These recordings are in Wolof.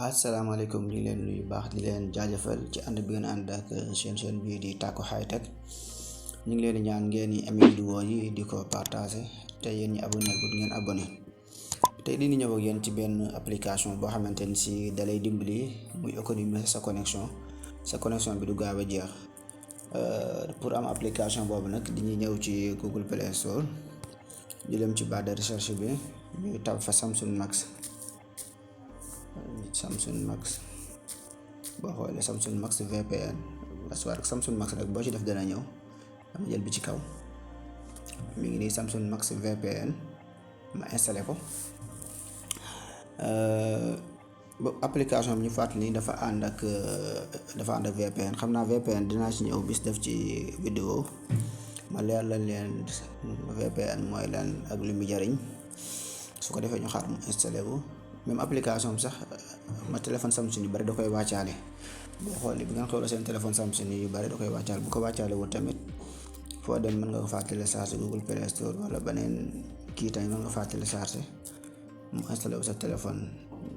asalaamaaleykum di leen nuyu baax di leen jaajëfal ci ànd bi ngeen ànd ak seen bii di Tacko High Tech. ñu ngi leen di ñaan ngeen di amee vidéo yi di ko partagé te yéen ñi abonné bu ngeen abonné. tey di ñëw ak yéen ci benn application boo xamante ni si dalay dimbali muy économiser sa connexion bi du gaaw a jeex. pour am application boobu nag dañuy ñëw ci Google Play Store ñu dem ci barre de recherche bi ñu tab fa Samsung Max boo xoolee Samsung Max VPN aswaar Samsung Max rek boo ci def dana ñëw dama jël bi ci kaw mi ngi nii Samsung Max VPN ma installé ko. ba application bi ñu fàttali dafa ànd ak VPN. xam naa VPN dinaa ci ñëw bis def ci vidéo ma leer la leen VPN mooy lan ak lu mu jariñ su ko defee ñu xaar mu installé wu. même application bi sax ma téléphone Samsung yu bari da koy wàccaale. boo xoolee bi ngeen xoolee seen téléphone Samsung yu bari da koy wàccaale. bu ko wàccaale wul tamit foo dem mën nga ko faa télécharger Google Play Store wala beneen kii tamit mën nga faa télécharger mu installé wu sa téléphone.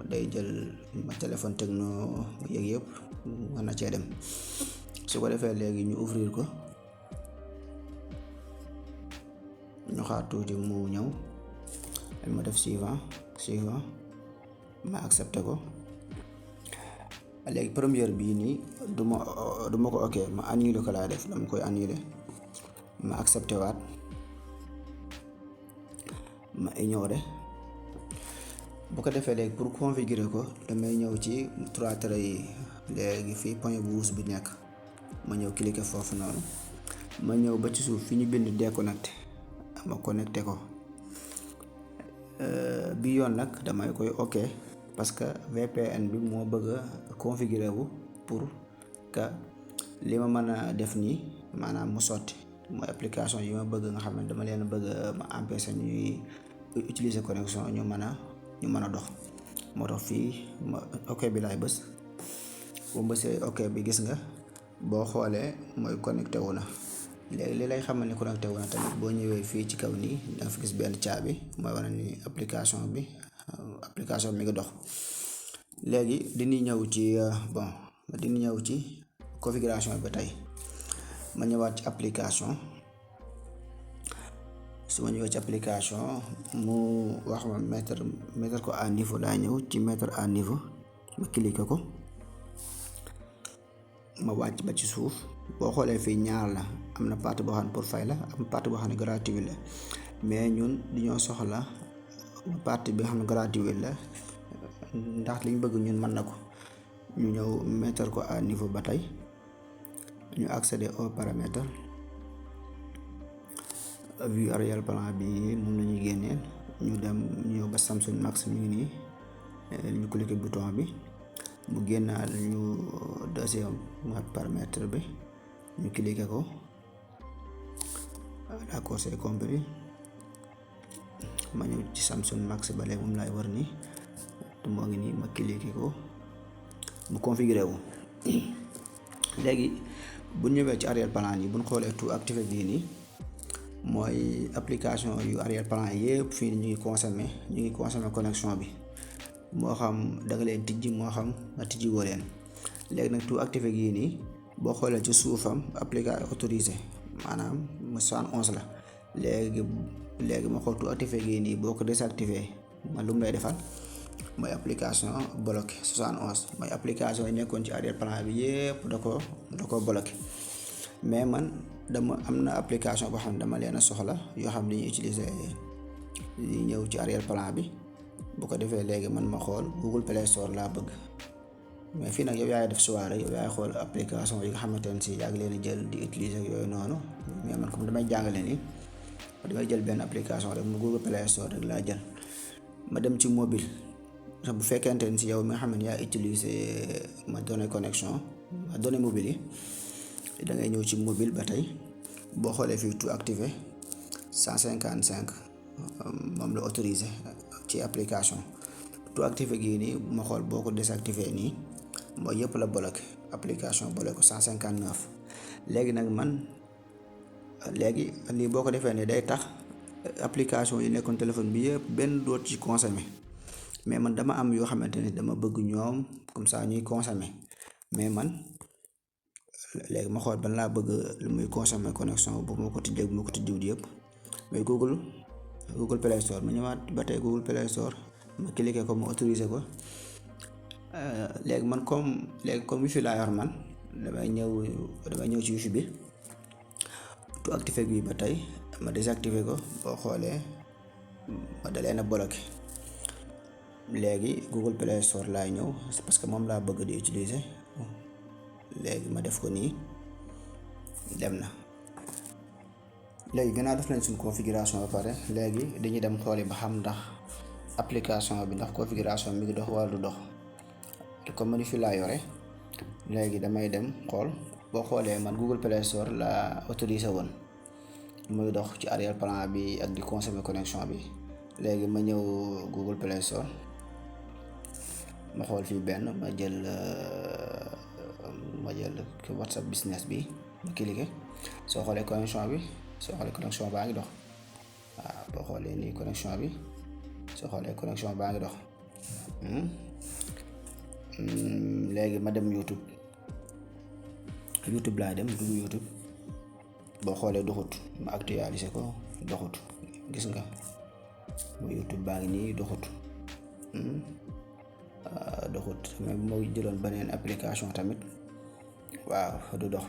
day jël ma téléphone Tecno yëg yëpp mën na cee dem. su ko defee léegi ñu ouvrir ko ñu xaar tuuti mu ñëw ma def suivant ma accepté ko. léegi première bii nii duma ko ok ma annulé ko laa def dama koy annulé ma accepté waat ma ignoré. bu ko defee léegi pour configurer ko damay ñëw ci trois traits yi léegi fii point bu rouge bi nekk ma ñëw cliquer foofu noonu ma ñëw ba ci suuf fi ñu bind déconnecté ma connecté ko. bi yoon nag damay koy ok parce que VPN bi moo bëgg a configurer wu pour que li ma mën a def nii maanaam mu sotti mooy application yi ma bëgg nga xam ne dama leen bëgg ma empêcher ñuy utiliser connexion ñu mën a dox. moo tax fii ma ok bi laay bës bu bësee ok bi gis nga boo xoolee mooy connecté wu na. léegi li lay xamal ni connecté wu na tamit boo ñëwee fii ci kaw nii danga fi gis benn caabi mooy wane ni application bi mi ngi dox. léegi dañuy ñëw ci configuration bi tey ma ñëwaat ci application. su ma ñëwee ci application mu wax ma mettre ko à niveau daa ñëw ci mettre à niveau ma cliquer ko ma wàcc ba ci suuf. boo xoolee fii ñaar la am na partie boo xam ne pour fay la am partie boo xam ne gratuit la mais ñun dañoo soxla partie bi nga xam ne gratuit la ndax li ñu bëgg ñun mën na ko. ñu ñëw mettre ko à niveau ba tey ñu accéder aux paramètres. vue arrière plan bi moom la ñuy génneel ñu dem ñëw ba Samsung Max mi ngi nii ñu cliquer bouton bi mu génnaal ñu deuxième paramètre bi ñu cliquer ko. d'accord c'est compris ma ñëw ci Samsung Max ba léegi moom laay war nii te moo ngi nii ma cliquer ko mu configuré wu. léegi bu ñëwee ci arrière plan yi bu ñu xoolee tout activé bii nii mooy application yu arrière plan yëpp fii ñu ngi consommer connexion bi moo xam da nga leen tijji moo xam nga tijji woo leen. léegi nag tout activé gii nii boo xoolee ci suufam application autorisé maanaam mu 71 la. léegi ma xool tout activé gii nii boo ko désactivé man lu mu lay defal mooy application bloqué 71 mooy application yi nekkoon ci arrière plan bi yëpp da ko bloqué. mais man am na application boo xam ne dama leen a soxla yoo xam ne dañuy utiliser di ñëw ci arrière plan bi. bu ko defee léegi man ma xool Google Play Store laa bëgg mais fii nag yow yaay def choix rek yow yaay xool application yi nga xamante ne si yaa ngi leen di jël di utiliser yooyu noonu. mais man comme damay jàngale nii damay jël benn application rek mu Google Play Store rek laa jël. ma dem ci mobile bu fekkente ne si yow mi nga xam ne yaa utiliser ma données connexion ma données mobile yi da ngay ñëw ci mobile ba tey boo xoolee fii tout activé 155 moom la autorisé ci application. tout activé gii nii ma xool boo ko désactivé nii mooy yëpp la bloqué application bloqué ko 159. léegi nag lii boo ko defee ne day tax application yi nekkoon téléphone bi yëpp benn doot ci consommé mais man dama am yoo xamante ni dama bëgg ñoom comme ça ñuy consommer. Mais man léegi ma xool ban laa bëgg lu muy consommer connexion bu ma ko tijjee bu ma ko tijjiwut yëpp. mais Google Play Store ma ñëwaat ba tey Google Play Store ma cliquer ko ma autoriser ko. léegi comme wifi laa yor man damay ñëw ci wifi bi tu activer bi ba tey ma désactiver ko. boo xoolee ma dalee na bloqué. léegi Google Play Store laay ñëw parce que moom laa bëgg di utiliser. léegi ma def ko nii dem na. léegi gannaaw def nañ suñu configuration ba pare léegi dañuy dem xooli ba xam ndax application bi ndax configuration mi ngi dox wala du dox. comme man fi laa yore léegi damay dem xool. boo xoolee man Google Play Store la autorisé woon muy dox ci arrière plan bi ak di consommer connexion bi. léegi ma ñëw Google Play Store ma xool fii benn ma jël WhatsApp business bi ma cliquer. soo xoolee connexion baa ngi dox. waaw boo xoolee nii connexion bi soo xoolee connexion baa ngi dox. léegi ma dem YouTube laay dem dugg YouTube. boo xoolee doxut ma actualiser ko doxut. gis nga mu YouTube baa ngi nii doxut. doxut mais bu ma jëloon beneen application tamit waaw du dox.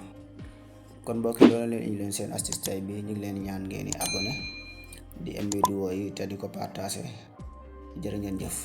kon mbokk yi loolu leen indi leen seen astuce tay bi. ñu ngi leen ñaan ngeen di abonné di am vidéo yi te di ko partager. jërë ngeen jëf.